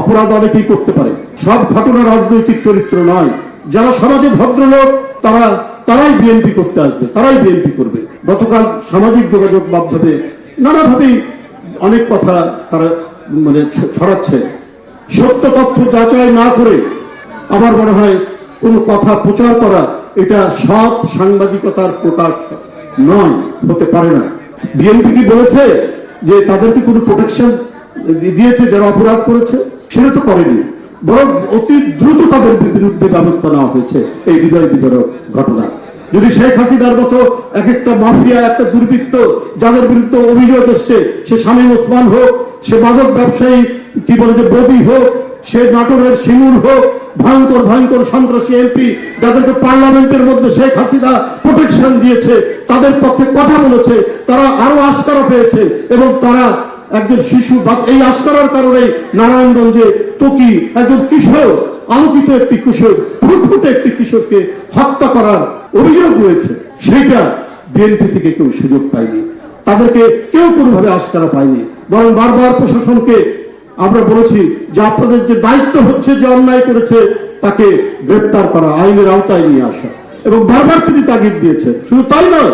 অপরাধ অনেকেই করতে পারে, সব ঘটনা রাজনৈতিক চরিত্র নয়। যারা সমাজে ভদ্রলোক তারাই বিএনপি করতে আসবে, তারাই বিএনপি করবে। গতকাল সামাজিক যোগাযোগ মাধ্যমে নানাভাবেই অনেক কথা তারা ছড়াচ্ছে। সত্য তথ্য যাচাই না করে আমার মনে হয় কোনো কথা প্রচার করা এটা সৎ সাংবাদিকতার প্রকাশ নয়, হতে পারে না। বিএনপি কি বলেছে যে তাদেরকে কোনো প্রোটেকশন দিয়েছে যারা অপরাধ করেছে? সেটা তো করেনি, বরং অতি দ্রুত তাদের বিরুদ্ধে ব্যবস্থা নেওয়া হয়েছে এই হৃদয় বিদারক ঘটনা। যদি শেখ হাসিনার মতো এক একটা মাফিয়া, একটা দুর্বৃত্ত যাদের বিরুদ্ধে অভিযোগ এসছে, সে শামীম ওসমান হোক, সে মাদক ব্যবসায়ী কি বলে যে ববি হোক, সে নাটোরের শিমুল হোক, ভয়ঙ্কর ভয়ঙ্কর সন্ত্রাসী এমপি যাদেরকে পার্লামেন্টের মধ্যে শেখ হাসিনা প্রোটেকশন দিয়েছে, তাদের পক্ষে কথা বলেছে, তারা আরো আস্কারা পেয়েছে এবং তারা একজন শিশু, এই আস্কারার কারণে নারায়ণগঞ্জে তোকি একজন কিশোর, আলোকিত একটি কিশোর, ফুটফুটে একটি কিশোরকে হত্যা করার অভিযোগ রয়েছে। সেইটা বিএনপি থেকে কেউ সুযোগ পায়নি, তাদেরকে কেউ কোনোভাবে আস্কারা পায়নি, বরং বারবার প্রশাসনকে আমরা বলেছি যে আপনাদের যে দায়িত্ব হচ্ছে যে অন্যায় করেছে তাকে গ্রেপ্তার করা, আইনের আওতায় নিয়ে আসা, এবং বারবার তিনি তাগিদ দিয়েছেন। শুধু তাই নয়,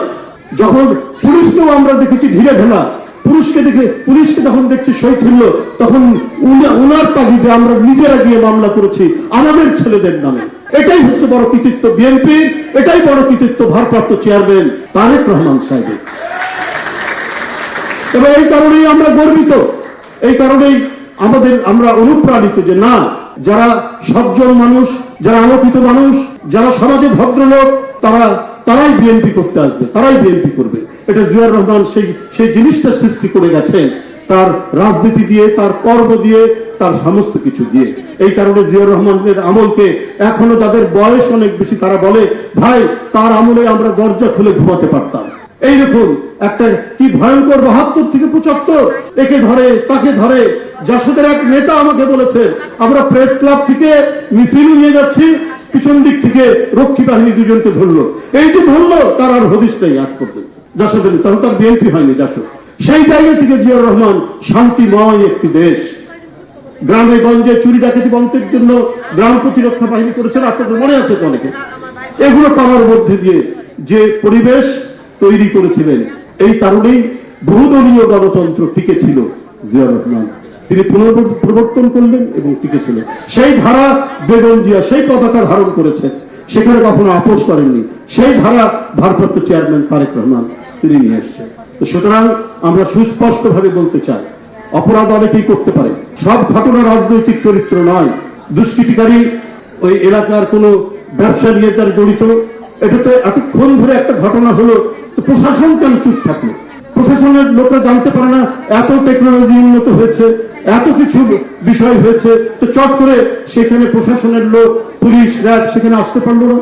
যখন পুলিশকেও আমরা দেখেছি ঢিলে ঢেলা, পুলিশকে যখন দেখছি শৈথিল্য, তখন উনার তাগিদে আমরা নিজেরা গিয়ে মামলা করেছি আমাদের ছেলেদের নামে। এটাই হচ্ছে বড় কৃতিত্ব বিএনপির, এটাই বড় কৃতিত্ব ভারপ্রাপ্ত চেয়ারম্যান তারেক রহমান সাহেবের। এবং এই কারণেই আমরা গর্বিত, এই কারণেই আমরা অনুপ্রাণিত যে না, যারা সজ্জন মানুষ, যারা আলোকিত মানুষ, যারা সমাজে ভদ্রলোক, তারাই বিএনপি করতে আসবে, তারাই বিএনপি করবে। এটা জিয়াউর রহমান সেই জিনিসটা সৃষ্টি করে গেছেন তার রাজনীতি দিয়ে, তার কর্ম দিয়ে, তার সমস্ত কিছু দিয়ে। এই কারণে জিয়াউর রহমানের আমলকে এখনো তাদের বয়স অনেক বেশি, তারা বলে ভাই তার আমলে আমরা দরজা খুলে ঘুমাতে পারতাম। এইরকম একটা কি ভয়ঙ্কর 72 থেকে 75 একে ধরে তাকে ধরে। জাসদের এক নেতা আমাকে বলেছে আমরা প্রেস ক্লাব থেকে মিছিল নিয়ে যাচ্ছি, পিছন দিক থেকে রক্ষী বাহিনী দুজনকে ধরলো। এই যে ধরলো তার আর হদিশ নেই আজ পর্যন্ত জাসদের, তখন তার বিএনপি হয়নি জাসদ। সেই জায়গা থেকে জিয়াউর রহমান শান্তিময় একটি দেশ, গ্রামে গঞ্জে চুরি ডাকাতি বন্ধের জন্য গ্রাম প্রতিরক্ষা বাহিনী করেছেন, আপনাদের মনে আছে তো অনেকে। এগুলো পাওয়ার মধ্যে দিয়ে যে পরিবেশ তৈরি করেছিলেন, এই কারণেই বহুদলীয় গণতন্ত্র টিকে ছিল। জিয়াউর রহমান তিনি পুনঃপ্রবর্তন করলেন এবং টিকে ছিল। সেই ধারা বেগম জিয়া সেই পতাকা ধারণ করেছেন, সেখানে কখনো আপোষ করেননি। সেই ধারা ভারপ্রাপ্ত চেয়ারম্যান তারেক রহমান তিনি নিয়ে এসছেন। তো সুতরাং আমরা সুস্পষ্টভাবে বলতে চাই, অপরাধ অনেকেই করতে পারে, সব ঘটনা রাজনৈতিক চরিত্র নয়। দুষ্কৃতিকারী ওই এলাকার কোনো ব্যবসা নিয়ে তার জড়িত, এটা তো এতক্ষণ ধরে একটা ঘটনা হলো, তো প্রশাসন কেন চুপ থাকলো? প্রশাসনের লোকরা জানতে পারে না এত টেকনোলজি উন্নত হয়েছে, এত কিছু বিষয় হয়েছে, তো চট করে সেখানে প্রশাসনের লোক, পুলিশ, র্যাব সেখানে আসতে পারলো না?